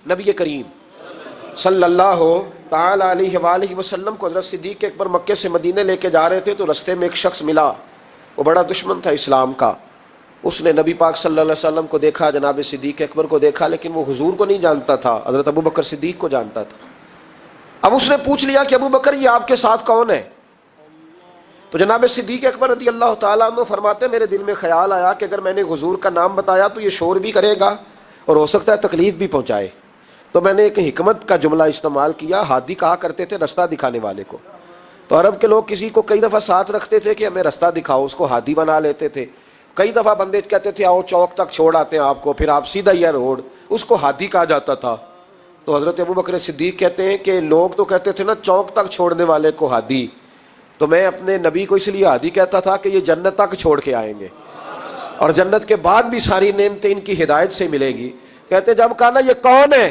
نبی کریم صلی اللہ تعالی علیہ وآلہ وسلم کو حضرت صدیق اکبر مکے سے مدینے لے کے جا رہے تھے تو رستے میں ایک شخص ملا، وہ بڑا دشمن تھا اسلام کا. اس نے نبی پاک صلی اللہ علیہ وسلم کو دیکھا، جناب صدیق اکبر کو دیکھا، لیکن وہ حضور کو نہیں جانتا تھا، حضرت ابو بکر صدیق کو جانتا تھا. اب اس نے پوچھ لیا کہ ابو بکر یہ آپ کے ساتھ کون ہے؟ تو جناب صدیق اکبر رضی اللہ تعالیٰ عنہ فرماتے میرے دل میں خیال آیا کہ اگر میں نے حضور کا نام بتایا تو یہ شور بھی کرے گا اور ہو سکتا ہے تکلیف بھی پہنچائے. تو میں نے ایک حکمت کا جملہ استعمال کیا، ہادی کہا کرتے تھے رستہ دکھانے والے کو. تو عرب کے لوگ کسی کو کئی دفعہ ساتھ رکھتے تھے کہ ہمیں رستہ دکھاؤ، اس کو ہادی بنا لیتے تھے. کئی دفعہ بندے کہتے تھے آؤ چوک تک چھوڑ آتے ہیں آپ کو، پھر آپ سیدھا یہ روڈ، اس کو ہادی کہا جاتا تھا. تو حضرت ابو بکر صدیق کہتے ہیں کہ لوگ تو کہتے تھے نا چوک تک چھوڑنے والے کو ہادی، تو میں اپنے نبی کو اس لیے ہادی کہتا تھا کہ یہ جنت تک چھوڑ کے آئیں گے اور جنت کے بعد بھی ساری نعمتیں ان کی ہدایت سے ملے گی. کہتے جب کہا نا یہ کون ہے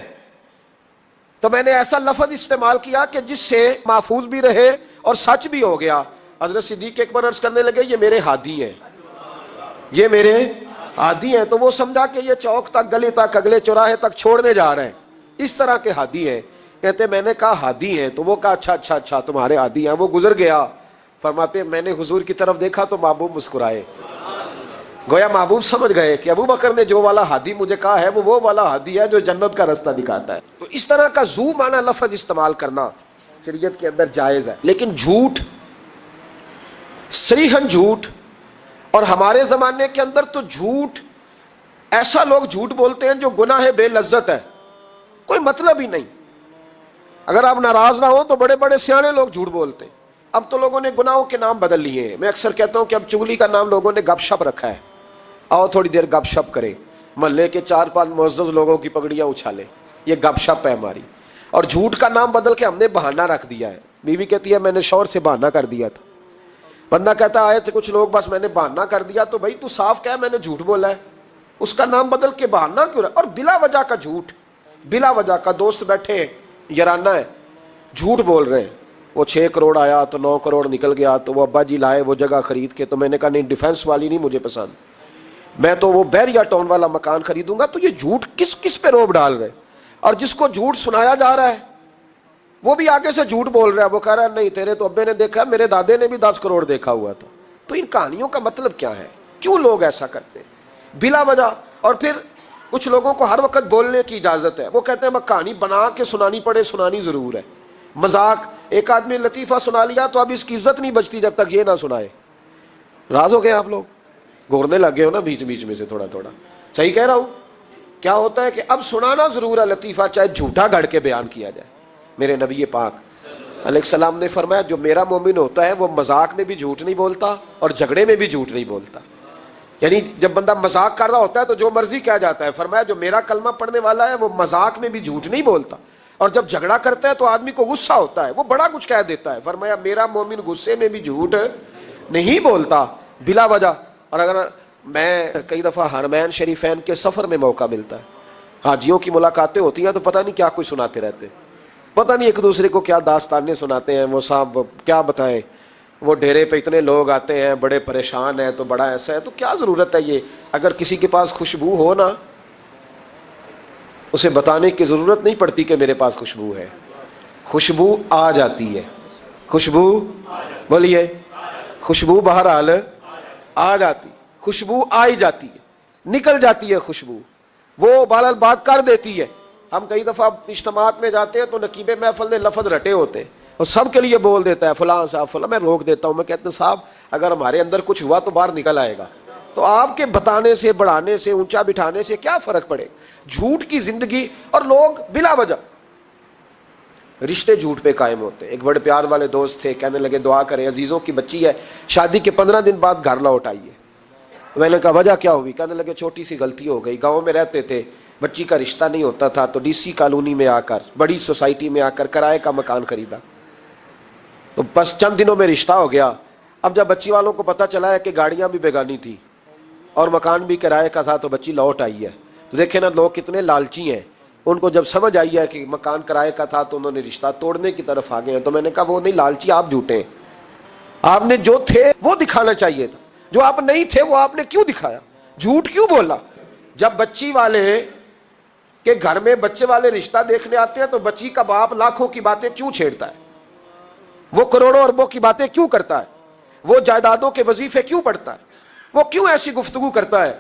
تو میں نے ایسا لفظ استعمال کیا کہ جس سے محفوظ بھی رہے اور سچ بھی ہو گیا. حضرت صدیق اکبر عرض کرنے لگے یہ میرے ہادی ہیں، یہ میرے ہادی ہیں. تو وہ سمجھا کہ یہ چوک تک، گلی تک، اگلے چوراہے تک چھوڑنے جا رہے ہیں، اس طرح کے ہادی ہیں. کہتے میں نے کہا ہادی ہیں، تو وہ کہا اچھا اچھا اچھا تمہارے ہادی ہیں. وہ گزر گیا. فرماتے میں نے حضور کی طرف دیکھا تو محبوب مسکرائے، گویا محبوب سمجھ گئے کہ ابو بکر نے جو والا ہادی مجھے کہا ہے وہ والا ہادی ہے جو جنت کا راستہ دکھاتا ہے. تو اس طرح کا ذو معنی لفظ استعمال کرنا شریعت کے اندر جائز ہے. لیکن جھوٹ، صریحاً جھوٹ، اور ہمارے زمانے کے اندر تو جھوٹ، ایسا لوگ جھوٹ بولتے ہیں جو گناہ بے لذت ہے، کوئی مطلب ہی نہیں. اگر آپ ناراض نہ ہو تو بڑے بڑے سیانے لوگ جھوٹ بولتے ہیں. اب تو لوگوں نے گناہوں کے نام بدل لیے ہیں. میں اکثر کہتا ہوں کہ اب چغلی کا نام لوگوں نے گپ شپ رکھا ہے. آؤ تھوڑی دیر گپ شپ کرے، محلے کے 4-5 معزز لوگوں کی پگڑیاں اچھالے، یہ گپ شپ ہے ہماری. اور جھوٹ کا نام بدل کے ہم نے بہانہ رکھ دیا ہے. بیوی کہتی ہے میں نے شوہر سے بہانہ کر دیا تھا. بندہ کہتا آئے تھے کچھ لوگ بس میں نے بہانہ کر دیا. تو بھائی تو صاف کہہ میں نے جھوٹ بولا ہے، اس کا نام بدل کے بہانہ کیوں رہا؟ اور بلا وجہ کا جھوٹ، بلا وجہ کا. دوست بیٹھے یارانہ ہے، جھوٹ بول رہے ہیں، وہ 6 کروڑ آیا تو 9 کروڑ نکل گیا، تو وہ ابا جی لائے وہ جگہ خرید کے. تو میں نے کہا نہیں ڈیفینس والی نہیں مجھے پسند، میں تو وہ بیریا ٹاؤن والا مکان خریدوں گا. تو یہ جھوٹ کس پہ روب ڈال رہے؟ اور جس کو جھوٹ سنایا جا رہا ہے وہ بھی آگے سے جھوٹ بول رہا ہے. وہ کہہ رہا ہے نہیں تیرے تو ابے نے دیکھا، میرے دادے نے بھی 10 کروڑ دیکھا ہوا تھا. تو ان کہانیوں کا مطلب کیا ہے؟ کیوں لوگ ایسا کرتے ہیں بلا وجہ؟ اور پھر کچھ لوگوں کو ہر وقت بولنے کی اجازت ہے. وہ کہتے ہیں میں کہانی بنا کے سنانی پڑے، سنانی ضرور ہے. مذاق، ایک آدمی لطیفہ سنا لیا تو اب اس کی عزت نہیں بچتی جب تک یہ نہ سنائے. راز ہو گئے آپ لوگ، گھورنے لگے ہو نا بیچ بیچ میں سے تھوڑا تھوڑا. صحیح کہہ رہا ہوں؟ کیا ہوتا ہے کہ اب سنانا ضرور ہے لطیفہ، چاہے جھوٹا گھڑ کے بیان کیا جائے. میرے نبی پاک علیہ السلام نے فرمایا جو میرا مومن ہوتا ہے وہ مذاق میں بھی جھوٹ نہیں بولتا اور جھگڑے میں بھی جھوٹ نہیں بولتا. یعنی جب بندہ مذاق کر رہا ہوتا ہے تو جو مرضی کہہ جاتا ہے. فرمایا جو میرا کلمہ پڑھنے والا ہے وہ مذاق میں بھی جھوٹ نہیں بولتا، اور جب جھگڑا کرتا ہے تو آدمی کو غصہ ہوتا ہے وہ بڑا کچھ کہہ دیتا ہے. فرمایا میرا مومن غصے میں بھی جھوٹ نہیں بولتا بلا وجہ. اور اگر میں کئی دفعہ حرمین شریفین کے سفر میں موقع ملتا ہے، حاجیوں کی ملاقاتیں ہوتی ہیں تو پتہ نہیں کیا کوئی سناتے رہتے، پتہ نہیں ایک دوسرے کو کیا داستانیں سناتے ہیں. وہ صاحب کیا بتائیں، وہ ڈیرے پہ اتنے لوگ آتے ہیں بڑے پریشان ہیں تو بڑا ایسا ہے. تو کیا ضرورت ہے یہ؟ اگر کسی کے پاس خوشبو ہو نا، اسے بتانے کی ضرورت نہیں پڑتی کہ میرے پاس خوشبو ہے. خوشبو آ جاتی ہے. خوشبو بولیے، خوشبو بہرحال آ جاتی، خوشبو آئی جاتی ہے، نکل جاتی ہے خوشبو، وہ بہرحال بات کر دیتی ہے. ہم کئی دفعہ اجتماعات میں جاتے ہیں تو نقیب محفل نے لفظ رٹے ہوتے ہیں اور سب کے لیے بول دیتا ہے فلاں صاحب فلاں. میں روک دیتا ہوں، میں کہتا ہوں صاحب اگر ہمارے اندر کچھ ہوا تو باہر نکل آئے گا. تو آپ کے بتانے سے، بڑھانے سے، اونچا بٹھانے سے کیا فرق پڑے؟ جھوٹ کی زندگی. اور لوگ بلا وجہ رشتے جھوٹ پہ قائم ہوتے. ایک بڑے پیار والے دوست تھے، کہنے لگے دعا کریں عزیزوں کی بچی ہے، شادی کے 15 دن بعد گھر لوٹ آئی ہے. میں نے کہا وجہ کیا ہوئی؟ کہنے لگے چھوٹی سی غلطی ہو گئی، گاؤں میں رہتے تھے، بچی کا رشتہ نہیں ہوتا تھا تو ڈی سی کالونی میں آ کر، بڑی سوسائٹی میں آ کر کرائے کا مکان خریدا، تو بس چند دنوں میں رشتہ ہو گیا. اب جب بچی والوں کو پتہ چلا ہے کہ گاڑیاں بھی بیگانی تھی اور مکان بھی کرائے کا تھا تو بچی لوٹ آئی ہے. تو دیکھیں نا لوگ کتنے لالچی ہیں. ان کو جب سمجھ آئی ہے کہ مکان کرائے کا تھا تو انہوں نے رشتہ توڑنے کی طرف آگے ہیں. تو میں نے کہا وہ نہیں لالچی، آپ جھوٹے ہیں. آپ نے جو تھے وہ دکھانا چاہیے تھا، جو آپ نہیں تھے وہ آپ نے کیوں دکھایا؟ جھوٹ کیوں بولا؟ جب بچی والے کہ گھر میں بچے والے رشتہ دیکھنے آتے ہیں تو بچی کا باپ لاکھوں کی باتیں کیوں چھیڑتا ہے، وہ کروڑوں اربوں کی باتیں کیوں کرتا ہے، وہ جائیدادوں کے وظیفے کیوں پڑھتا ہے، وہ کیوں ایسی گفتگو کرتا ہے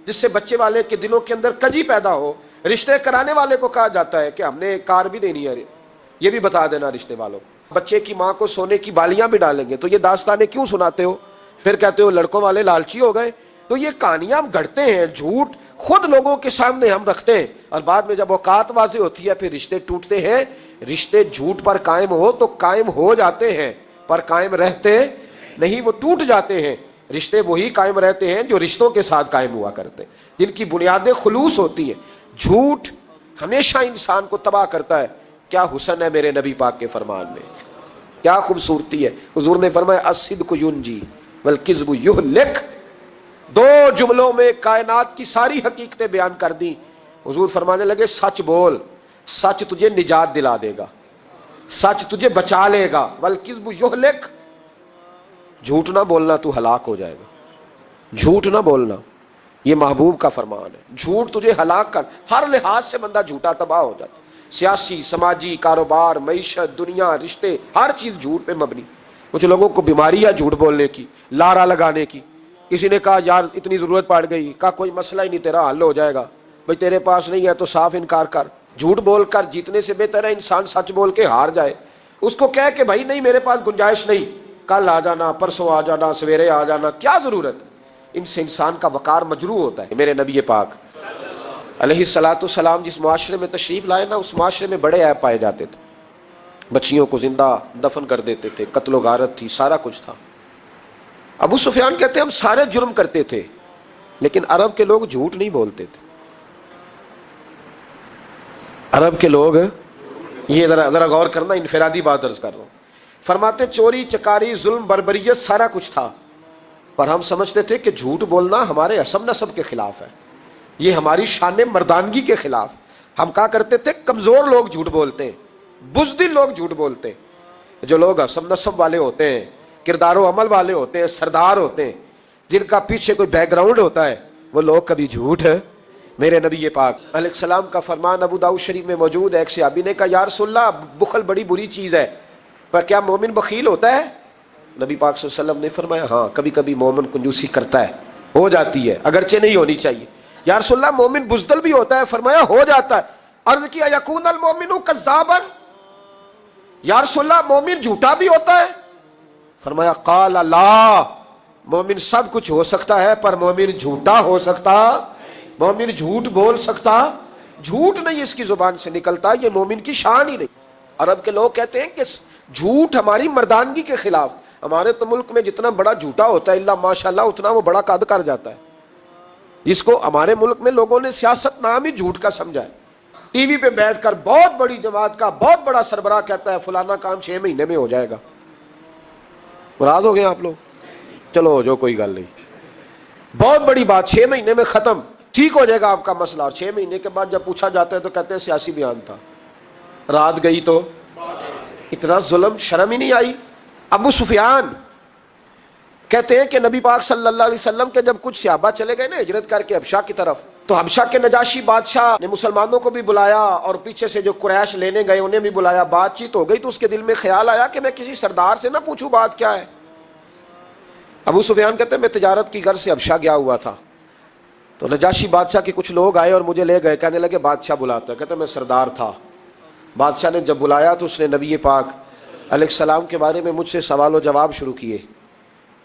جس سے بچے والے کے دلوں کے اندر کجی پیدا ہو۔ رشتے کرانے والے کو کہا جاتا ہے کہ ہم نے کار بھی دینی ہے، یہ بھی بتا دینا رشتے والوں، بچے کی ماں کو سونے کی بالیاں بھی ڈالیں گے، تو یہ داستانیں کیوں سناتے ہو، پھر کہتے ہو لڑکوں والے لالچی ہو گئے۔ تو یہ کہانیاں ہم گھڑتے ہیں، جھوٹ خود لوگوں کے سامنے ہم رکھتے ہیں، اور بعد میں جب اوقات واضح ہوتی ہے پھر رشتے ٹوٹتے ہیں۔ رشتے جھوٹ پر قائم ہو تو قائم ہو جاتے ہیں، پر قائم رہتے نہیں، وہ ٹوٹ جاتے ہیں۔ رشتے وہی قائم رہتے ہیں جو رشتوں کے ساتھ قائم ہوا کرتے ہیں، جن کی بنیادیں خلوص ہوتی ہیں۔ جھوٹ ہمیشہ انسان کو تباہ کرتا ہے۔ کیا حسن ہے میرے نبی پاک کے فرمان میں، کیا خوبصورتی ہے۔ حضور نے فرمایا الصدق ینجی والکذب یہلک، دو جملوں میں کائنات کی ساری حقیقتیں بیان کر دی۔ حضور فرمانے لگے سچ بول، سچ تجھے نجات دلا دے گا، سچ تجھے بچا لے گا، والکذب یہلک، جھوٹ نہ بولنا تو ہلاک ہو جائے گا، جھوٹ نہ بولنا، یہ محبوب کا فرمان ہے۔ جھوٹ تجھے ہلاک کر، ہر لحاظ سے بندہ جھوٹا تباہ ہو جاتا، سیاسی، سماجی، کاروبار، معیشت، دنیا، رشتے، ہر چیز جھوٹ پہ مبنی۔ کچھ لوگوں کو بیماری ہے جھوٹ بولنے کی، لارا لگانے کی۔ کسی نے کہا یار اتنی ضرورت پڑ گئی، کہا کوئی مسئلہ ہی نہیں، تیرا حل ہو جائے گا، بھئی تیرے پاس نہیں ہے تو صاف انکار کر۔ جھوٹ بول کر جیتنے سے بہتر ہے انسان سچ بول کے ہار جائے۔ اس کو کہہ کہ بھائی نہیں میرے پاس گنجائش نہیں، کل آ جانا، پرسوں آ جانا، سویرے آ جانا، کیا ضرورت ہے۔ ان سے انسان کا وقار مجروح ہوتا ہے۔ میرے نبی پاک علیہ الصلوۃ والسلام جس معاشرے میں تشریف لائے نا، اس معاشرے میں بڑے عیب پائے جاتے تھے، بچیوں کو زندہ دفن کر دیتے تھے، قتل و غارت تھی، سارا کچھ تھا۔ ابو سفیان کہتے ہیں ہم سارے جرم کرتے تھے، لیکن عرب کے لوگ جھوٹ نہیں بولتے تھے۔ عرب کے لوگ، یہ ذرا غور کرنا، انفرادی بات عرض کر رہا ہوں، فرماتے چوری چکاری ظلم بربریت سارا کچھ تھا، پر ہم سمجھتے تھے کہ جھوٹ بولنا ہمارے حسب نسب کے خلاف ہے، یہ ہماری شان مردانگی کے خلاف۔ ہم کہا کرتے تھے کمزور لوگ جھوٹ بولتے ہیں، بزدل لوگ جھوٹ بولتے ہیں۔ جو لوگ حسب نسب والے ہوتے ہیں، کردار و عمل والے ہوتے ہیں، سردار ہوتے ہیں، جن کا پیچھے کوئی بیک گراؤنڈ ہوتا ہے، وہ لوگ کبھی جھوٹ ہے۔ میرے نبی پاک علیہ السلام کا فرمان ابو داؤد شریف میں موجود ہے، ایک صحابی نے کہا یا رسول اللہ بخل بڑی بری چیز ہے، پر کیا مومن بخیل ہوتا ہے؟ نبی پاک صلی اللہ علیہ وسلم نے فرمایا ہاں کبھی کبھی مومن کنجوسی کرتا ہے، ہو جاتی ہے، اگرچہ نہیں ہونی چاہیے۔ یا رسول اللہ مومن بزدل بھی ہوتا ہے؟ فرمایا ہو جاتا ہے۔ عرض کیا یکون المومن کذابا، یا رسول اللہ مومن جھوٹا بھی ہوتا ہے؟ فرمایا قال لا، مومن سب کچھ ہو سکتا ہے پر مومن جھوٹا ہو سکتا، مومن جھوٹ بول سکتا، جھوٹ نہیں اس کی زبان سے نکلتا، یہ مومن کی شان ہی نہیں۔ عرب کے لوگ کہتے ہیں کہ جھوٹ ہماری مردانگی کے خلاف۔ ہمارے تو ملک میں جتنا بڑا جھوٹا ہوتا ہے اللہ ماشاءاللہ اتنا وہ بڑا قد کر جاتا ہے، جس کو ہمارے ملک میں لوگوں نے سیاست نام ہی جھوٹ کا سمجھا ہے۔ ٹی وی پہ بیٹھ کر بہت بڑی جماعت کا بہت بڑا سربراہ کہتا ہے فلانا کام 6 مہینے میں ہو جائے گا۔ ناراض ہو گئے آپ لوگ؟ چلو جو کوئی گل نہیں، بہت بڑی بات، 6 مہینے میں ختم، ٹھیک ہو جائے گا آپ کا مسئلہ، اور 6 مہینے کے بعد جب پوچھا جاتا ہے تو کہتے ہیں سیاسی بیان تھا، رات گئی تو اتنا ظلم، شرم ہی نہیں آئی۔ ابو سفیان کہتے ہیں کہ نبی پاک صلی اللہ علیہ وسلم کے جب کچھ صحابہ چلے گئے نا ہجرت کر کے حبشہ کی طرف، تو حبشہ کے نجاشی بادشاہ نے مسلمانوں کو بھی بلایا اور پیچھے سے جو قریش لینے گئے انہیں بھی بلایا، بات چیت ہو گئی، تو اس کے دل میں خیال آیا کہ میں کسی سردار سے نہ پوچھوں بات کیا ہے۔ ابو سفیان کہتے ہیں میں تجارت کی غرض سے حبشہ گیا ہوا تھا، تو نجاشی بادشاہ کے کچھ لوگ آئے اور مجھے لے گئے، کہنے لگے بادشاہ بلاتا ہے، کہتے میں سردار تھا۔ بادشاہ نے جب بلایا تو اس نے نبی پاک علیہ السلام کے بارے میں مجھ سے سوال و جواب شروع کیے،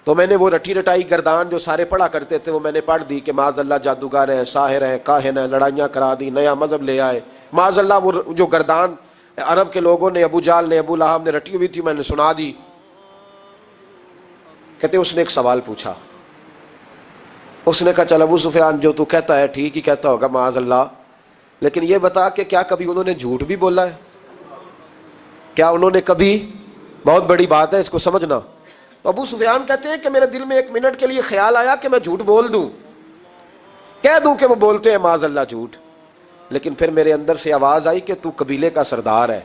تو میں نے وہ رٹی رٹائی گردان جو سارے پڑھا کرتے تھے وہ میں نے پڑھ دی کہ معاذ اللہ جادوگر ہیں، ساحر ہیں، کاہن ہیں، لڑائیاں کرا دی، نیا مذہب لے آئے، معاذ اللہ۔ وہ جو گردان عرب کے لوگوں نے، ابو جہل نے، ابو لہب نے رٹی ہوئی تھی میں نے سنا دی۔ کہتے اس نے ایک سوال پوچھا، اس نے کہا چل ابو سفیان جو تو کہتا ہے ٹھیک ہی کہتا ہوگا معاذ اللہ، لیکن یہ بتا کہ کیا کبھی انہوں نے جھوٹ بھی بولا ہے؟ کیا انہوں نے کبھی، بہت بڑی بات ہے اس کو سمجھنا۔ تو ابو سفیان کہتے ہیں کہ میرے دل میں 1 منٹ کے لیے خیال آیا کہ میں جھوٹ بول دوں، کہہ دوں کہ وہ بولتے ہیں معاذ اللہ جھوٹ، لیکن پھر میرے اندر سے آواز آئی کہ تو قبیلے کا سردار ہے،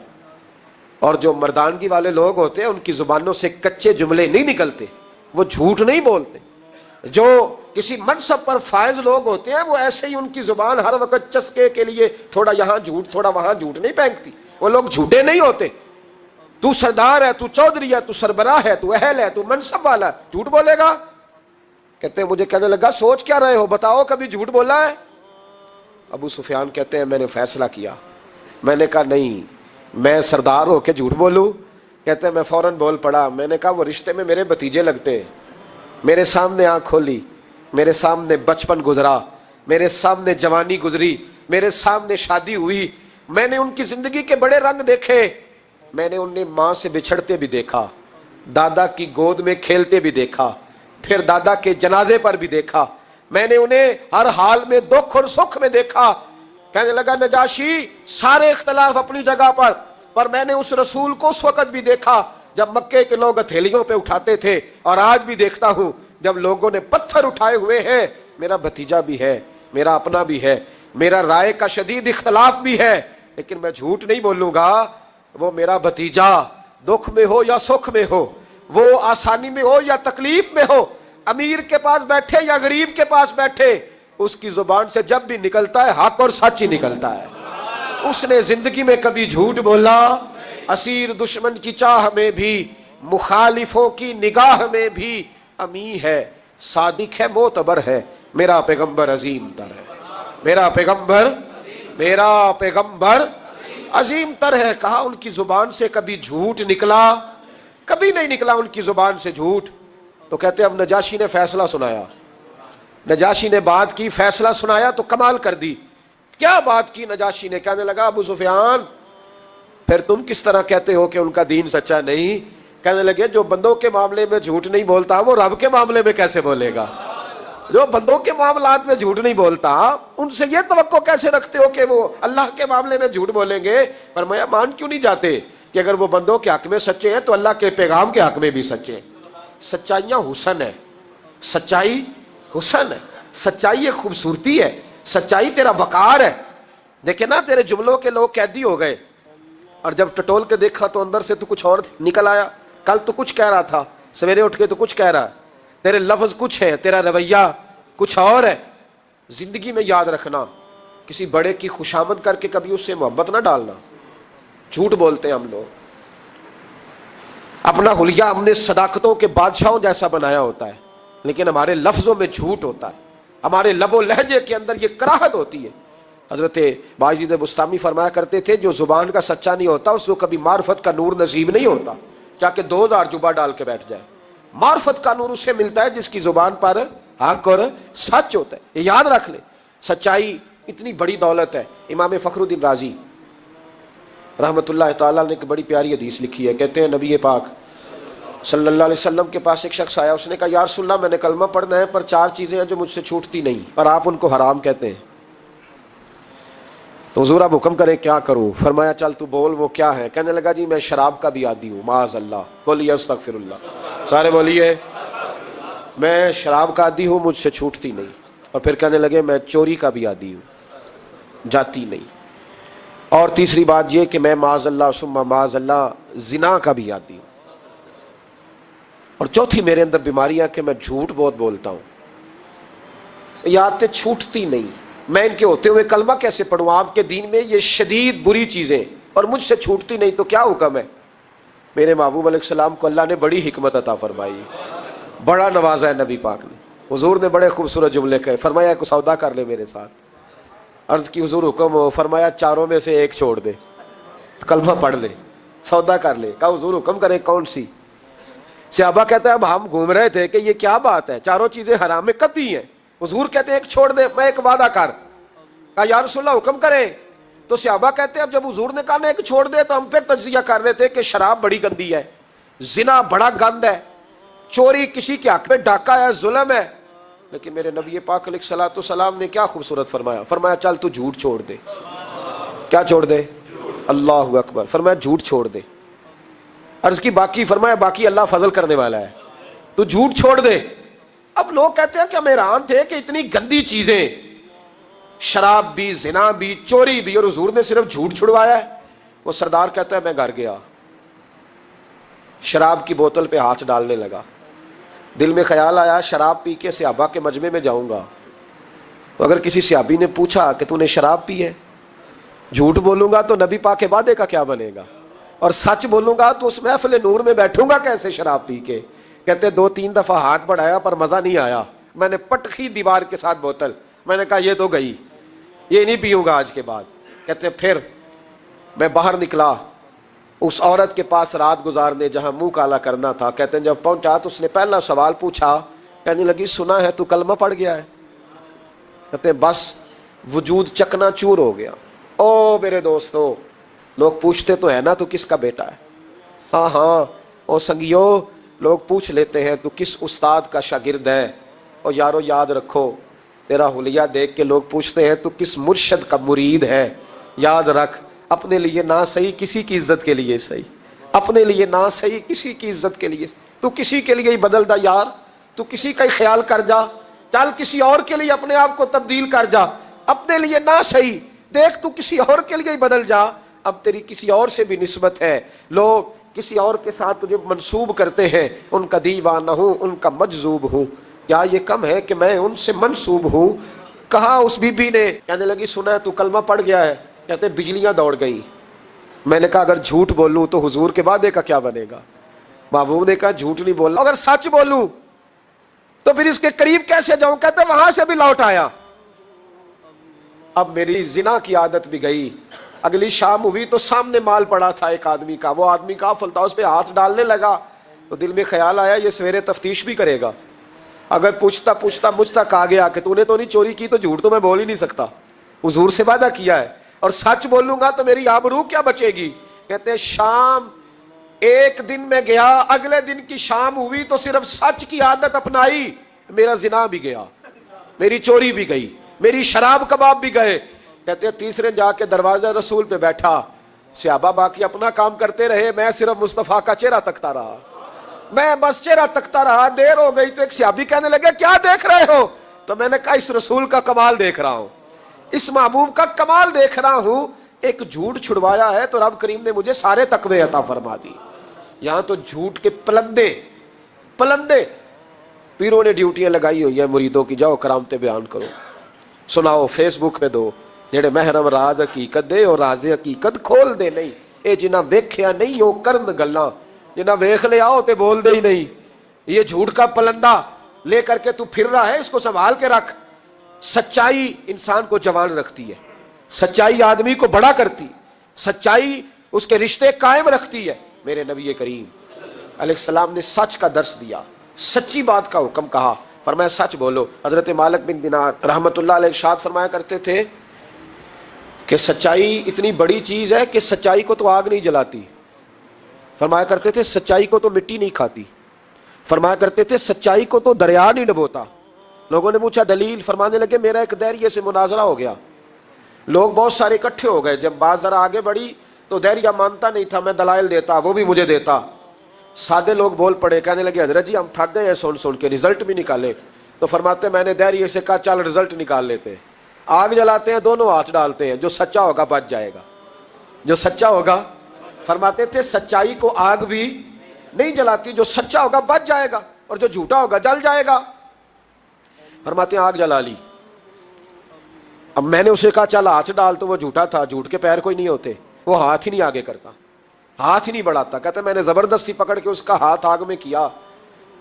اور جو مردانگی والے لوگ ہوتے ہیں ان کی زبانوں سے کچے جملے نہیں نکلتے، وہ جھوٹ نہیں بولتے۔ جو کسی منصب پر فائز لوگ ہوتے ہیں، وہ ایسے ہی ان کی زبان ہر وقت چسکے کے لیے تھوڑا یہاں جھوٹ تھوڑا وہاں جھوٹ نہیں پھینکتی. وہ لوگ جھوٹے نہیں ہوتے. تو سردار ہے، تو چودھری ہے، تو سربراہ ہے، تو اہل ہے، تو منصب والا ہے، جھوٹ بولے گا؟ کہتے ہیں مجھے کہنے لگا سوچ کیا رہے ہو، بتاؤ کبھی جھوٹ بولا ہے؟ ابو سفیان کہتے ہیں میں نے فیصلہ کیا. میں نے کہا نہیں میں سردار ہو کے جھوٹ بولوں؟ کہتے ہیں میں فوراً بول پڑا. میں نے کہا وہ رشتے میں میرے بھتیجے لگتے ہیں، میرے سامنے آنکھ کھولی، میرے سامنے بچپن گزرا، میرے سامنے جوانی گزری، میرے سامنے شادی ہوئی، میں نے ان کی زندگی کے بڑے رنگ دیکھے. میں نے انہیں ماں سے بچھڑتے بھی دیکھا، دادا کی گود میں کھیلتے بھی دیکھا، پھر دادا کے جنازے پر بھی دیکھا. میں نے انہیں ہر حال میں دکھ اور سکھ میں دیکھا. کہنے لگا نجاشی سارے اختلاف اپنی جگہ پر میں نے اس رسول کو اس وقت بھی دیکھا جب مکے کے لوگ ہتھیلیوں پہ اٹھاتے تھے، اور آج بھی دیکھتا ہوں جب لوگوں نے پتھر اٹھائے ہوئے ہیں. میرا بھتیجا بھی ہے، میرا اپنا بھی ہے، میرا رائے کا شدید اختلاف بھی ہے، لیکن میں جھوٹ نہیں بولوں گا. وہ میرا بھتیجا دکھ میں ہو یا سکھ میں ہو، وہ آسانی میں ہو یا تکلیف میں ہو، امیر کے پاس بیٹھے یا غریب کے پاس بیٹھے، اس کی زبان سے جب بھی نکلتا ہے حق اور سچ ہی نکلتا ہے. اس نے زندگی میں کبھی جھوٹ بولا؟ اسیر دشمن کی چاہ میں بھی، مخالفوں کی نگاہ میں بھی امی ہے، صادق ہے، معتبر ہے، میرا پیغمبر عظیم تر ہے. میرا پیغمبر عظیم تر ہے. کہا ان کی زبان سے کبھی جھوٹ نکلا؟ کبھی نہیں نکلا ان کی زبان سے جھوٹ. تو کہتے اب نجاشی نے فیصلہ سنایا. نجاشی نے بات کی، فیصلہ سنایا تو کمال کر دی. کیا بات کی نجاشی نے؟ کہنے لگا ابو سفیان پھر تم کس طرح کہتے ہو کہ ان کا دین سچا نہیں؟ کہنے لگے جو بندوں کے معاملے میں جھوٹ نہیں بولتا وہ رب کے معاملے میں کیسے بولے گا؟ جو بندوں کے معاملات میں جھوٹ نہیں بولتا ان سے یہ توقع کیسے رکھتے ہو کہ وہ اللہ کے معاملے میں جھوٹ بولیں گے؟ فرمایا مان کیوں نہیں جاتے کہ اگر وہ بندوں کے حق میں سچے ہیں تو اللہ کے پیغام کے حق میں بھی سچے ہیں. سچائیاں حسن ہے، سچائی حسن ہے، سچائی ایک خوبصورتی ہے، سچائی تیرا وقار ہے. دیکھیں نا تیرے جملوں کے لوگ قیدی ہو گئے، اور جب ٹٹول کے دیکھا تو اندر سے تو کچھ اور نکل آیا. کل تو کچھ کہہ رہا تھا، سویرے اٹھ کے تو کچھ کہہ رہا ہے، تیرے لفظ کچھ ہے، تیرا رویہ کچھ اور ہے. زندگی میں یاد رکھنا کسی بڑے کی خوشامد کر کے کبھی اس سے محبت نہ ڈالنا. جھوٹ بولتے ہیں ہم لوگ، اپنا حلیہ ہم نے صداقتوں کے بادشاہوں جیسا بنایا ہوتا ہے، لیکن ہمارے لفظوں میں جھوٹ ہوتا ہے، ہمارے لب و لہجے کے اندر یہ کراہت ہوتی ہے. حضرت باجید بستامی فرمایا کرتے تھے جو زبان کا سچا نہیں ہوتا اس کو کبھی معرفت کا نور نصیب نہیں ہوتا، چاہے کہ 2000 جبہ ڈال کے بیٹھ جائے. معرفت کا نور اسے ملتا ہے جس کی زبان پر حق اور سچ ہوتا ہے. یہ یاد رکھ لے، سچائی اتنی بڑی دولت ہے. امام فخر الدین رازی رحمت اللہ تعالیٰ نے ایک بڑی پیاری حدیث لکھی ہے. کہتے ہیں نبی پاک صلی اللہ علیہ وسلم کے پاس ایک شخص آیا، اس نے کہا یا رسول اللہ میں نے کلمہ پڑھنا ہے پر 4 چیزیں ہیں جو مجھ سے چھوٹتی نہیں اور آپ ان کو حرام کہتے ہیں، تو حضور آپ حکم کریں کیا کروں؟ فرمایا چل تو بول وہ کیا ہے؟ کہنے لگا جی میں شراب کا بھی عادی ہوں. معاذ اللہ. بولیے استغفر اللہ، سارے بولیے. میں شراب کا عادی ہوں، مجھ سے چھوٹتی نہیں. اور پھر کہنے لگے میں چوری کا بھی عادی ہوں، جاتی نہیں. اور تیسری بات یہ کہ میں معاذ اللہ ثم معاذ اللہ زنا کا بھی عادی ہوں. اور چوتھی میرے اندر بیماری ہے کہ میں جھوٹ بہت بولتا ہوں. یہ عادتیں چھوٹتی نہیں. میں ان کے ہوتے ہوئے کلمہ کیسے پڑھوں؟ آپ کے دین میں یہ شدید بری چیزیں اور مجھ سے چھوٹتی نہیں، تو کیا حکم ہے؟ میرے محبوب علیہ السلام کو اللہ نے بڑی حکمت عطا فرمائی، بڑا نوازا ہے نبی پاک نے. حضور نے بڑے خوبصورت جملے کہے. فرمایا ایک سودا کر لے میرے ساتھ. عرض کی حضور حکم ہو. فرمایا 4 میں سے ایک چھوڑ دے، کلمہ پڑھ لے، سودا کر لے. کہا حضور حکم کرے کون سی؟ صحابہ کہتے ہیں اب ہم گھوم رہے تھے کہ یہ کیا بات ہے، 4 چیزیں حرام میں قطعی ہیں. حضور کہتے ہیں ایک چھوڑ دے، میں ایک وعدہ کر. کہا یا رسول اللہ حکم کرے. تو صحابہ کہتے ہیں اب جب حضور نے کہا نا ایک چھوڑ دے تو ہم پھر تجزیہ کر رہے تھے کہ شراب بڑی گندی ہے، زنا بڑا گند ہے، چوری کسی کے حق میں ڈاکہ ہے، ظلم ہے. لیکن میرے نبی پاک علیہ الصلوۃ والسلام نے کیا خوبصورت فرمایا. فرمایا چل تو جھوٹ چھوڑ دے. کیا چھوڑ دے؟ اللہ اکبر. فرمایا جھوٹ چھوڑ دے. عرض کی باقی؟ فرمایا باقی اللہ فضل کرنے والا ہے، تو جھوٹ چھوڑ دے. اب لوگ کہتے ہیں کہ ہم حیران تھے کہ اتنی گندی چیزیں، شراب بھی، زنا بھی، چوری بھی، اور حضور نے صرف جھوٹ چھڑوایا ہے. وہ سردار کہتا ہے میں گھر گیا، شراب کی بوتل پہ ہاتھ ڈالنے لگا، دل میں خیال آیا شراب پی کے صحابہ کے مجمع میں جاؤں گا، تو اگر کسی صحابی نے پوچھا کہ تو نے شراب پی ہے، جھوٹ بولوں گا تو نبی پاک کے وعدے کا کیا بنے گا، اور سچ بولوں گا تو اس محفل نور میں بیٹھوں گا کیسے شراب پی کے؟ کہتے 2-3 دفعہ ہاتھ بڑھایا پر مزہ نہیں آیا، میں نے پٹخی دیوار کے ساتھ بوتل، میں نے کہا یہ تو گئی، یہ نہیں پیوں گا آج کے بعد۔ کہتے پھر میں باہر نکلا اس عورت کے پاس رات گزارنے جہاں منہ کالا کرنا تھا۔ کہتے ہیں جب پہنچا تو اس نے پہلا سوال پوچھا، کہنے لگی سنا ہے تو کلمہ پڑھ گیا ہے؟ کہتے ہیں بس وجود چکنا چور ہو گیا۔ او میرے دوستو، لوگ پوچھتے تو ہے نا تو کس کا بیٹا ہے؟ ہاں ہاں او سنگیو، لوگ پوچھ لیتے ہیں تو کس استاد کا شاگرد ہے؟ اور یارو یاد رکھو، تیرا حلیہ دیکھ کے لوگ پوچھتے ہیں تو کس مرشد کا مرید ہے؟ یاد رکھ، اپنے لیے نہ صحیح کسی کی عزت کے لیے صحیح، اپنے لیے نہ صحیح کسی کی عزت کے لیے، تو کسی کے لیے ہی بدل دا یار، تو کسی کا ہی خیال کر جا، چل کسی اور کے لیے اپنے آپ کو تبدیل کر جا، اپنے لیے نہ صحیح دیکھ تو کسی اور کے لیے ہی بدل جا، اب تیری کسی اور سے بھی نسبت ہے، لوگ کسی اور کے ساتھ تجھے منسوب کرتے ہیں، ان کا دیوانہ ہوں، ان کا مجذوب ہوں، کیا یہ کم ہے کہ میں ان سے منسوب ہوں؟ کہا اس بی بی نے، کہنے لگی سنا ہے تو کلمہ پڑھ گیا ہے؟ کہتے بجلیاں دوڑ گئی۔ میں نے کہا اگر جھوٹ بولوں تو حضور کے وعدے کا کیا بنے گا؟ محبوب نے کہا جھوٹ نہیں بولنا، اگر سچ بولوں تو پھر اس کے قریب کیسے جاؤں؟ کہتے وہاں سے بھی لوٹ آیا۔ اب میری زنا کی عادت بھی گئی، اگلی شام ہوئی تو سامنے مال پڑا تھا ایک آدمی کا، وہ آدمی غافل تھا، اس پہ ہاتھ ڈالنے لگا تو دل میں خیال آیا یہ سویرے تفتیش بھی کرے گا، اگر پوچھتا مجھ تک آ گیا کہ تو نے تو نہیں چوری کی تو جھوٹ تو میں بول ہی نہیں سکتا، حضور سے وعدہ کیا ہے، اور سچ بولوں گا تو میری آبرو کیا بچے گی؟ کہتے ہیں شام ایک دن میں گیا، اگلے دن کی شام ہوئی تو صرف سچ کی عادت اپنائی، میرا زنا بھی گیا، میری چوری بھی گئی، میری شراب کباب بھی گئے۔ کہتے ہیں تیسرے جا کے دروازہ رسول پہ بیٹھا، صحابہ باقی اپنا کام کرتے رہے، میں صرف مصطفیٰ کا چہرہ تکتا رہا، میں بس چہرہ تکتا رہا۔ دیر ہو گئی تو ایک صحابی کہنے لگے کیا دیکھ رہے ہو؟ تو میں نے کہا اس رسول کا کمال دیکھ رہا ہوں، اس محبوب کا کمال دیکھ رہا ہوں، ایک جھوٹ چھڑوایا ہے تو رب کریم نے مجھے سارے تقوی عطا فرما دی۔ یہاں تو جھوٹ کے پلندے پیروں نے ڈیوٹیاں لگائی ہوئی ہیں مریدوں کی، جاؤ کرامتیں بیان کرو، سناؤ، فیس بک پہ دو، جڑے محرم راز حقیقت دے اور راز حقیقت کھول دے نہیں، اے جنہ ویکھیا نہیں او کرن گلاں، جنہ ویکھ لیا ہو تے بول دے ہی نہیں۔ یہ جھوٹ کا پلندہ لے کر کے تو پھر رہا ہے، اس کو سنبھال کے رکھ۔ سچائی انسان کو جوان رکھتی ہے، سچائی آدمی کو بڑا کرتی، سچائی اس کے رشتے قائم رکھتی ہے۔ میرے نبی کریم علیہ السلام نے سچ کا درس دیا، سچی بات کا حکم کہا، فرمایا سچ بولو۔ حضرت مالک بن دینار رحمت اللہ علیہ ارشاد فرمایا کرتے تھے کہ سچائی اتنی بڑی چیز ہے کہ سچائی کو تو آگ نہیں جلاتی، فرمایا کرتے تھے سچائی کو تو مٹی نہیں کھاتی، فرمایا کرتے تھے سچائی کو تو دریا نہیں ڈبوتا۔ لوگوں نے پوچھا دلیل، فرمانے لگے میرا ایک دہریے سے مناظرہ ہو گیا، لوگ بہت سارے اکٹھے ہو گئے، جب بات ذرا آگے بڑھی تو دہریہ مانتا نہیں تھا، میں دلائل دیتا، وہ بھی مجھے دیتا، سادے لوگ بول پڑے، کہنے لگے حضرت جی ہم تھک گئے ہیں سن کے، رزلٹ بھی نکالے، تو فرماتے میں نے دہریے سے کہا چل رزلٹ نکال لیتے، آگ جلاتے ہیں، دونوں ہاتھ ڈالتے ہیں، جو سچا ہوگا بچ جائے گا، جو سچا ہوگا، فرماتے تھے سچائی کو آگ بھی نہیں جلاتی، جو سچا ہوگا بچ جائے گا اور جو جھوٹا ہوگا جل جائے گا۔ فرماتے ہیں آگ جلا لی، اب میں نے اسے کہا چل ہاتھ ڈال، تو وہ جھوٹا تھا، جھوٹ کے پیر کوئی نہیں ہوتے، وہ ہاتھ ہی نہیں آگے کرتا، ہاتھ ہی نہیں بڑھاتا، کہتے میں نے زبردستی پکڑ کے اس کا ہاتھ آگ میں کیا،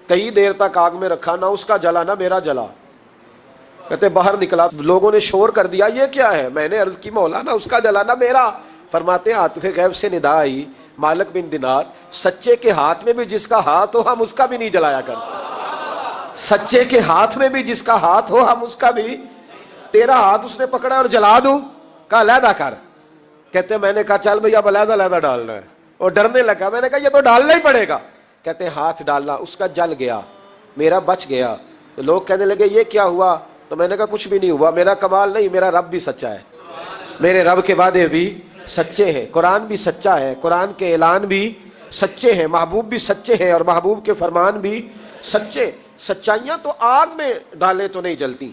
کئی دیر تک آگ میں رکھا، نہ اس کا جلا نہ میرا جلا، کہتے باہر نکلا، لوگوں نے شور کر دیا یہ کیا ہے؟ میں نے عرض کی مولا نہ اس کا جلا نہ میرا۔ فرماتے ہیں عاطف غیب سے ندا آئی، مالک بن دینار سچے کے ہاتھ میں بھی جس کا ہاتھ ہو ہم اس کا بھی نہیں جلایا کرتے، سچے کے ہاتھ میں بھی جس کا ہاتھ ہو ہم اس کا بھی، تیرا ہاتھ اس نے پکڑا اور جلا دوں، کہا علیحدہ کر، کہتے میں نے کہا چل بھئی اب علیحدہ علیحدہ ڈالنا ہے، اور ڈرنے لگا، میں نے کہا یہ تو ڈالنا ہی پڑے گا، کہتے ہاتھ ڈالنا، اس کا جل گیا، میرا بچ گیا، تو لوگ کہنے لگے یہ کیا ہوا؟ تو میں نے کہا کچھ بھی نہیں ہوا، میرا کمال نہیں، میرا رب بھی سچا ہے، میرے رب کے وعدے بھی سچے ہیں، قرآن بھی سچا ہے، قرآن کے اعلان بھی سچے ہیں، محبوب بھی سچے ہیں، اور محبوب کے فرمان بھی سچے۔ سچائیاں تو آگ میں ڈالے تو نہیں جلتی،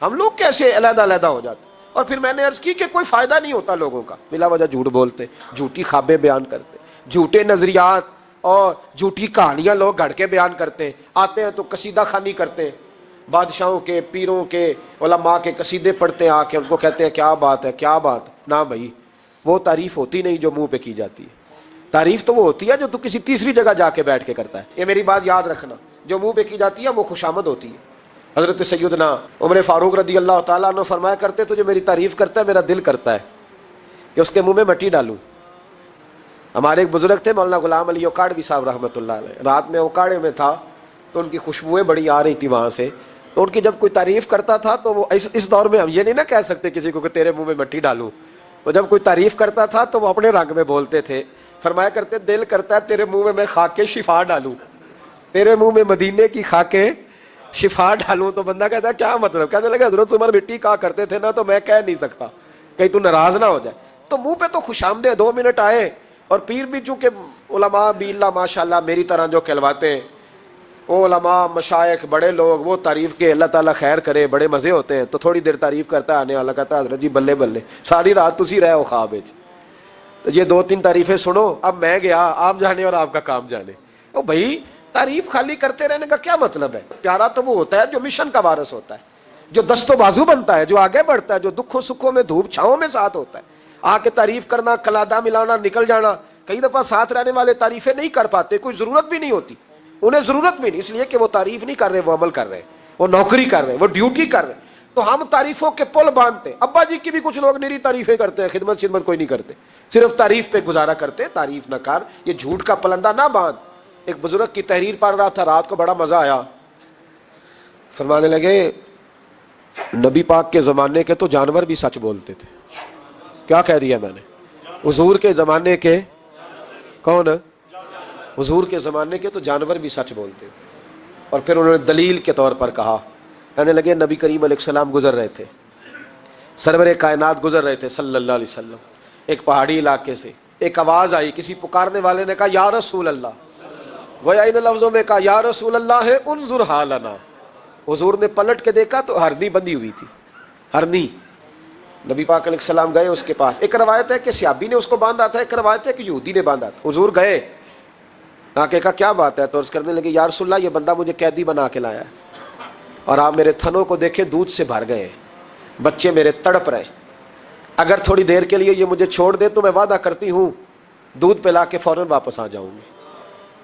ہم لوگ کیسے علیحدہ علیحدہ ہو جاتے۔ اور پھر میں نے عرض کی کہ کوئی فائدہ نہیں ہوتا لوگوں کا، بلا وجہ جھوٹ بولتے، جھوٹی خوابیں بیان کرتے، جھوٹے نظریات اور جھوٹی کہانیاں لوگ گھڑ کے بیان کرتے ہیں، آتے ہیں تو قصیدہ خوانی کرتے ہیں، بادشاہوں کے، پیروں کے، علماء کے قصیدے پڑھتے ہیں، آ کے ان کو کہتے ہیں کیا بات ہے، کیا بات نہ بھائی، وہ تعریف ہوتی نہیں جو منہ پہ کی جاتی ہے، تعریف تو وہ ہوتی ہے جو تو کسی تیسری جگہ جا کے بیٹھ کے کرتا ہے۔ یہ میری بات یاد رکھنا، جو منہ پہ کی جاتی ہے وہ خوشامد ہوتی ہے۔ حضرت سیدنا عمر فاروق رضی اللہ تعالیٰ عنہ فرمایا کرتے تو جو میری تعریف کرتا ہے میرا دل کرتا ہے کہ اس کے منہ میں مٹی ڈالوں۔ ہمارے ایک بزرگ تھے مولانا غلام علی اوکاڑوی صاحب رحمۃ اللہ علیہ، رات میں اوکاڑے میں تھا تو ان کی خوشبوئیں بڑی آ رہی تھی وہاں سے، تو ان کی جب کوئی تعریف کرتا تھا تو وہ اس دور میں ہم یہ نہیں نہ کہہ سکتے کسی کو کہ تیرے منہ میں مٹی ڈالوں، تو جب کوئی تعریف کرتا تھا تو وہ اپنے رنگ میں بولتے تھے، فرمایا کرتے دل کرتا ہے تیرے منہ میں خاک شفا ڈالوں، تیرے منہ میں مدینے کی خاک شفا ڈالوں۔ تو بندہ کہتا ہے کیا مطلب؟ کہنے لگا حضرت عمر مٹی کہا کرتے تھے نا، تو میں کہہ نہیں سکتا کہیں تو ناراض نہ ہو جائے، تو منہ پہ تو خوش آمدید 2 منٹ آئے، اور پیر بھی چونکہ علماء بھی اللہ ماشاءاللہ میری طرح جو کہلواتے ہیں، وہ علماء مشائخ بڑے لوگ وہ تعریف کے اللہ تعالیٰ خیر کرے بڑے مزے ہوتے ہیں، تو تھوڑی دیر تعریف کرتا ہے، آنے والا کہتا ہے حضرت جی بلے بلے ساری رات تسی رہے ہو خواب وچ، تو یہ 2-3 تعریفیں سنو، اب میں گیا آپ جانے اور آپ کا کام جانے۔ او بھائی تعریف خالی کرتے رہنے کا کیا مطلب ہے؟ پیارا تو وہ ہوتا ہے جو مشن کا وارث ہوتا ہے، جو دست و بازو بنتا ہے، جو آگے بڑھتا ہے، جو دکھوں سکھوں میں دھوپ چھاؤں میں ساتھ ہوتا ہے، آ کے تعریف کرنا، کلادہ ملانا، نکل جانا۔ کئی دفعہ ساتھ رہنے والے تعریفیں نہیں کر پاتے، کوئی ضرورت بھی نہیں ہوتی، انہیں ضرورت بھی نہیں، اس لیے کہ وہ تعریف نہیں کر رہے، وہ عمل کر رہے، وہ نوکری کر رہے، وہ ڈیوٹی کر رہے۔ تو ہم تعریفوں کے پل باندھتے، ابا جی کی بھی کچھ لوگ نری تعریفیں کرتے ہیں، خدمت کوئی نہیں کرتے، صرف تعریف پہ گزارا کرتے، تعریف نہ کر، یہ جھوٹ کا پلندہ نہ باندھ۔ ایک بزرگ کی تحریر پڑھ رہا تھا، رات کو بڑا مزہ آیا، فرمانے لگے نبی پاک کے زمانے کے تو جانور بھی سچ بولتے تھے۔ کیا کہہ دیا میں نے؟ حضور کے زمانے کے کون؟ حضور کے زمانے کے تو جانور بھی سچ بولتے تھے۔ اور پھر انہوں نے دلیل کے طور پر کہا، کہنے لگے نبی کریم علیہ السلام گزر رہے تھے، سرور کائنات گزر رہے تھے صلی اللہ علیہ وسلم، ایک پہاڑی علاقے سے ایک آواز آئی، کسی پکارنے والے نے کہا یا رسول اللہ، وہ ان لفظوں میں کہا یا رسول اللہ ہے انظر حالنا۔ حضور نے پلٹ کے دیکھا تو ہرنی بندھی ہوئی تھی، ہرنی۔ نبی پاک علیہ السلام گئے اس کے پاس، ایک روایت ہے کہ صحابی نے اس کو باندھا تھا، ایک روایت ہے کہ یہودی نے باندھا تھا۔ حضور گئے، آ کے کہا کیا بات ہے؟ تو عرض کرنے لگے یا رسول اللہ یہ بندہ مجھے قیدی بنا کے لایا ہے، اور آپ میرے تھنوں کو دیکھیں دودھ سے بھر گئے، بچے میرے تڑپ رہے، اگر تھوڑی دیر کے لیے یہ مجھے چھوڑ دے تو میں وعدہ کرتی ہوں دودھ پلا کے فوراً واپس آ جاؤں گی۔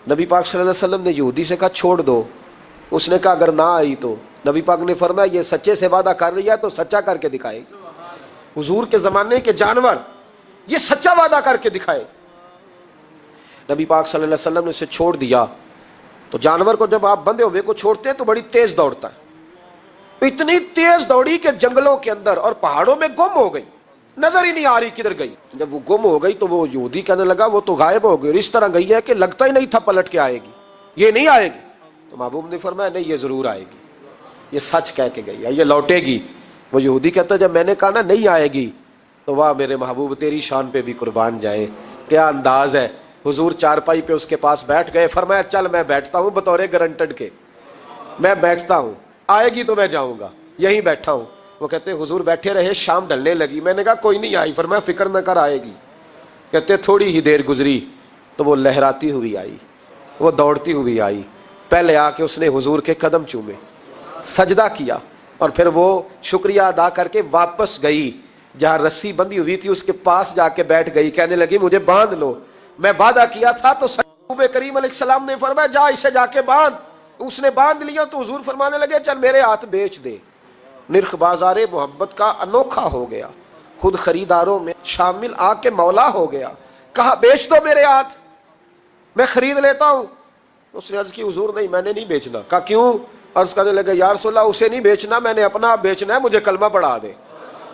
نبی پاک صلی اللہ علیہ وسلم نے یہودی سے کہا چھوڑ دو، اس نے کہا اگر نہ آئی تو؟ نبی پاک نے فرمایا یہ سچے سے وعدہ کر رہی ہے تو سچا کر کے دکھائے۔ حضور کے زمانے کے جانور یہ سچا وعدہ کر کے دکھائے۔ نبی پاک صلی اللہ علیہ وسلم نے اسے چھوڑ دیا، تو جانور کو جب آپ بندھے ہوئے کو چھوڑتے ہیں تو بڑی تیز دوڑتا ہے، اتنی تیز دوڑی کہ جنگلوں کے اندر اور پہاڑوں میں گم ہو گئی، نظر ہی نہیں آ رہی کدھر گئی۔ جب وہ گم ہو گئی تو وہ یہودی کہنے لگا وہ تو غائب ہو گئی، اور اس طرح گئی ہے کہ لگتا ہی نہیں تھا پلٹ کے آئے گی، یہ نہیں آئے گی۔ تو محبوب نے فرمایا نہیں یہ ضرور آئے گی، یہ سچ کہہ کے گئی ہے، یہ لوٹے گی۔ وہ یہودی کہتا جب میں نے کہا نا نہیں آئے گی، تو واہ میرے محبوب تیری شان پہ بھی قربان جائے، کیا انداز ہے۔ حضور چارپائی پہ اس کے پاس بیٹھ گئے، فرمایا چل میں بیٹھتا ہوں بطور گارنٹڈ کے، میں بیٹھتا ہوں، آئے گی تو میں جاؤں گا، یہیں بیٹھا ہوں۔ وہ کہتے حضور بیٹھے رہے، شام ڈھلنے لگی، میں نے کہا کوئی نہیں آئی، فرمایا فکر نہ کر آئے گی۔ کہتے تھوڑی ہی دیر گزری تو وہ لہراتی ہوئی آئی، وہ دوڑتی ہوئی آئی، پہلے آ کے اس نے حضور کے قدم چومے، سجدہ کیا، اور پھر وہ شکریہ ادا کر کے واپس گئی، جہاں رسی بندھی ہوئی تھی اس کے پاس جا کے بیٹھ گئی، کہنے لگی مجھے باندھ لو، میں وعدہ کیا تھا۔ تو نبی کریم علیہ السلام نے فرمایا جا اسے جا کے باندھ۔ اس نے باندھ لیا تو حضور فرمانے لگے چل میرے ہاتھ بیچ دے۔ نرخ بازار محبت کا انوکھا ہو گیا، خود خریداروں میں شامل آ کے مولا ہو گیا، کہا بیچ دو میرے ہاتھ، میں خرید لیتا ہوں۔ اس نے عرض کی حضور نہیں میں نے نہیں بیچنا۔ کہا کیوں؟ عرض کرنے لگے یا رسول اللہ اسے نہیں بیچنا، میں نے اپنا آپ بیچنا ہے، مجھے کلمہ پڑھا دے،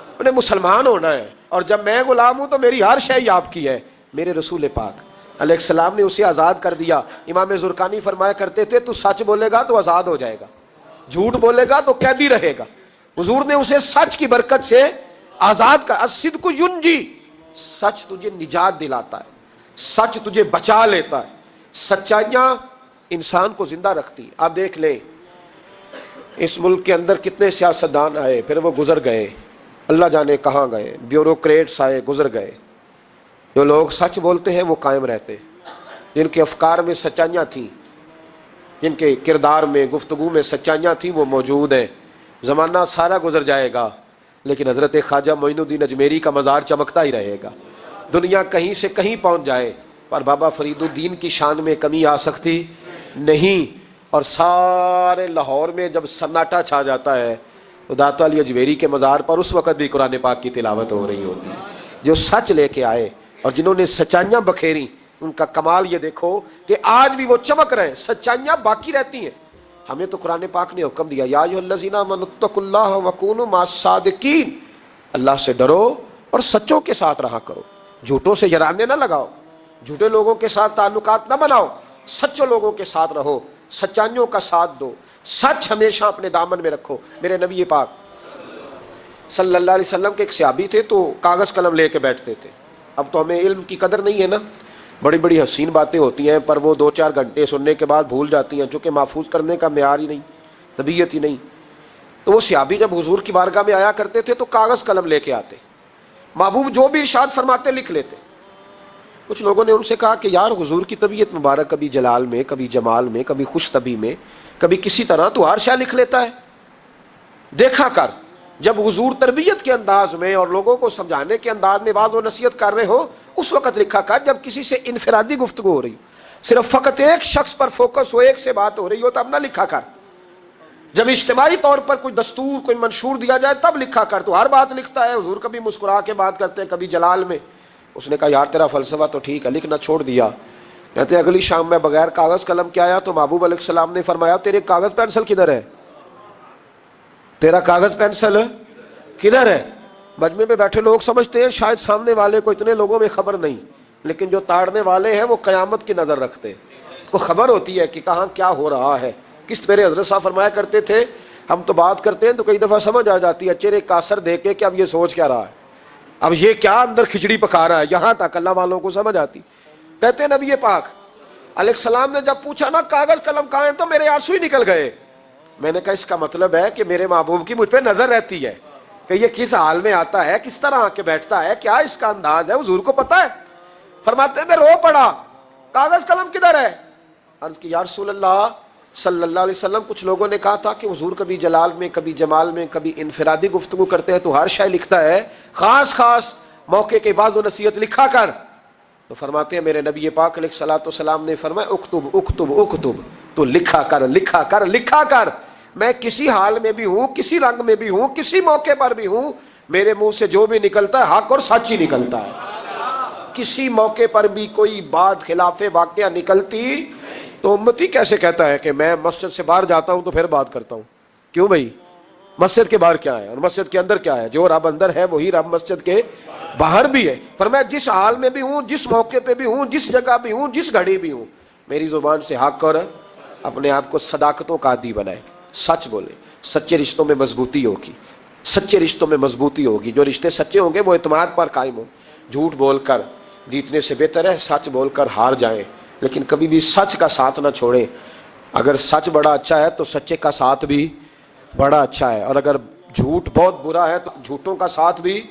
میں نے مسلمان ہونا ہے، اور جب میں غلام ہوں تو میری ہر شے آپ کی ہے۔ میرے رسول پاک علیہ السلام نے اسے آزاد کر دیا۔ امام زرقانی فرمایا کرتے تھے تو سچ بولے گا تو آزاد ہو جائے گا، جھوٹ بولے گا تو قیدی رہے گا۔ حضور نے اسے سچ کی برکت سے آزاد کر، الصدق ینجی، سچ تجھے نجات دلاتا ہے، سچ تجھے بچا لیتا ہے، سچائیاں انسان کو زندہ رکھتی۔ آپ دیکھ لیں اس ملک کے اندر کتنے سیاستدان آئے، پھر وہ گزر گئے، اللہ جانے کہاں گئے، بیوروکریٹس آئے گزر گئے، جو لوگ سچ بولتے ہیں وہ قائم رہتے، جن کے افکار میں سچائیاں تھیں، جن کے کردار میں، گفتگو میں سچائیاں تھیں، وہ موجود ہیں۔ زمانہ سارا گزر جائے گا لیکن حضرت خواجہ معین الدین اجمیری کا مزار چمکتا ہی رہے گا۔ دنیا کہیں سے کہیں پہنچ جائے پر بابا فرید الدین کی شان میں کمی آ سکتی نہیں۔ اور سارے لاہور میں جب سناٹا چھا جاتا ہے تو داتا علی اجمیری کے مزار پر اس وقت بھی قرآن پاک کی تلاوت ہو رہی ہوتی ہے۔ جو سچ لے کے آئے اور جنہوں نے سچائیاں بکھیری، ان کا کمال یہ دیکھو کہ آج بھی وہ چمک رہے ہیں، سچائیاں باقی رہتی ہیں۔ ہمیں تو قرآن پاک نے حکم دیا، یا ایھا الذین آمنوا اتقوا اللہ وکونوا مع الصادقین، اللہ سے ڈرو اور سچوں کے ساتھ رہا کرو، جھوٹوں سے یرانے نہ لگاؤ، جھوٹے لوگوں کے ساتھ تعلقات نہ بناؤ، سچوں لوگوں کے ساتھ رہو، سچائیوں کا ساتھ دو، سچ ہمیشہ اپنے دامن میں رکھو۔ میرے نبی پاک صلی اللہ علیہ وسلم کے ایک صحابی تھے تو کاغذ قلم لے کے بیٹھتے تھے۔ اب تو ہمیں علم کی قدر نہیں ہے نا، بڑی بڑی حسین باتیں ہوتی ہیں پر وہ 2-4 گھنٹے سننے کے بعد بھول جاتی ہیں، چونکہ محفوظ کرنے کا معیار ہی نہیں، طبیعت ہی نہیں۔ تو وہ صحابی جب حضور کی بارگاہ میں آیا کرتے تھے تو کاغذ قلم لے کے آتے، محبوب جو بھی ارشاد فرماتے لکھ لیتے۔ کچھ لوگوں نے ان سے کہا کہ یار حضور کی طبیعت مبارک کبھی جلال میں، کبھی جمال میں، کبھی خوش طبی میں، کبھی کسی طرح، تو ہر شے لکھ لیتا ہے، دیکھا کر۔ جب حضور تربیت کے انداز میں اور لوگوں کو سمجھانے کے انداز میں واعظ و نصیحت کر رہے ہو اس وقت لکھا کر، جب کسی سے انفرادی گفتگو ہو رہی ہو، صرف فقط ایک شخص پر فوکس ہو، ایک سے بات ہو رہی ہو، تب نہ لکھا کر۔ جب اجتماعی طور پر کوئی دستور، کوئی منشور دیا جائے تب لکھا کر۔ تو ہر بات لکھتا ہے، حضور کبھی مسکرا کے بات کرتے ہیں، کبھی جلال میں۔ اس نے کہا یار تیرا فلسفہ تو ٹھیک ہے، لکھنا چھوڑ دیا۔ کہتے اگلی شام میں بغیر کاغذ قلم کے آیا تو محبوب علیہ السلام نے فرمایا تیرے کاغذ پینسل کدھر ہے؟ تیرا کاغذ پینسل کدھر ہے؟ مجمع میں بیٹھے لوگ سمجھتے ہیں شاید سامنے والے کو اتنے لوگوں میں خبر نہیں، لیکن جو تاڑنے والے ہیں وہ قیامت کی نظر رکھتے ہیں، کو خبر ہوتی ہے کہ کہاں کیا ہو رہا ہے۔ کس میرے حضرت صاحب فرمایا کرتے تھے، ہم تو بات کرتے ہیں تو کئی دفعہ سمجھ آ جاتی ہے چہرے کا اثر دیکھ کے کہ اب یہ سوچ کیا رہا ہے، اب یہ کیا اندر کھچڑی پکا رہا ہے، یہاں تک اللہ والوں کو سمجھ آتی۔ کہتے ہیں نبی پاک علیہ السلام نے جب پوچھا نا کاغذ قلم کہاں ہیں تو میرے آنسو ہی نکل گئے۔ میں نے کہا اس کا مطلب ہے کہ میرے محبوب کی مجھ پہ نظر رہتی ہے کہ یہ کس حال میں آتا ہے، کس طرح آ کے بیٹھتا ہے، کیا اس کا انداز ہے، حضور کو پتا ہے۔ فرماتے ہیں میں رو پڑا، کاغذ قلم کدھر ہے؟ عرض کی یا رسول اللہ صلی اللہ علیہ وسلم، کچھ لوگوں نے کہا تھا کہ حضور کبھی جلال میں، کبھی جمال میں، کبھی انفرادی گفتگو کرتے ہیں تو ہر شے لکھتا ہے، خاص خاص موقع کے بعض و نصیحت لکھا کر۔ تو فرماتے ہیں میرے نبی پاک علیہ الصلوۃ والسلام نے فرمایا اکتب اکتب اکتب، تو لکھا کر لکھا کر لکھا کر۔ میں کسی حال میں بھی ہوں، کسی رنگ میں بھی ہوں، کسی موقع پر بھی ہوں، میرے منہ سے جو بھی نکلتا ہے حق اور سچ ہی نکلتا ہے۔ کسی موقع پر بھی کوئی بات خلاف واقعہ نکلتی تو امتی کیسے کہتا ہے کہ میں مسجد سے باہر جاتا ہوں تو پھر بات کرتا ہوں؟ کیوں بھائی؟ مسجد کے باہر کیا ہے اور مسجد کے اندر کیا ہے؟ جو رب اندر ہے وہی رب مسجد کے باہر بھی ہے۔ فرمایا جس حال میں بھی ہوں، جس موقع پہ بھی ہوں، جس جگہ بھی ہوں، جس گھڑی بھی ہوں، میری زبان سے حق اور اپنے آپ کو صداقتوں کا عادی بنائے، سچ بولے، سچے رشتوں میں مضبوطی ہوگی، سچے رشتوں میں مضبوطی ہوگی۔ جو رشتے سچے ہوں گے وہ اعتماد پر قائم ہوں۔ جھوٹ بول کر جیتنے سے بہتر ہے سچ بول کر ہار جائیں، لیکن کبھی بھی سچ کا ساتھ نہ چھوڑیں۔ اگر سچ بڑا اچھا ہے تو سچے کا ساتھ بھی بڑا اچھا ہے، اور اگر جھوٹ بہت برا ہے تو جھوٹوں کا ساتھ بھی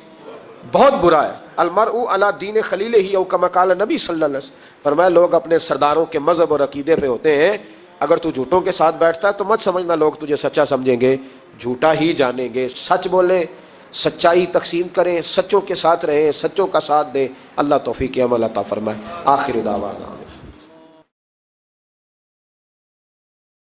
بہت برا ہے۔ المرء علی دین خلیلہ او کما قال نبی صلی اللہ علیہ وسلم، فرمایا لوگ اپنے سرداروں کے مذہب اور عقیدے پہ ہوتے ہیں۔ اگر تو جھوٹوں کے ساتھ بیٹھتا ہے تو مت سمجھنا لوگ تجھے سچا سمجھیں گے، جھوٹا ہی جانیں گے۔ سچ بولیں، سچائی تقسیم کریں، سچوں کے ساتھ رہیں، سچوں کا ساتھ دیں۔ اللہ توفیق عمل عطا فرمائے۔ آخر دعوانا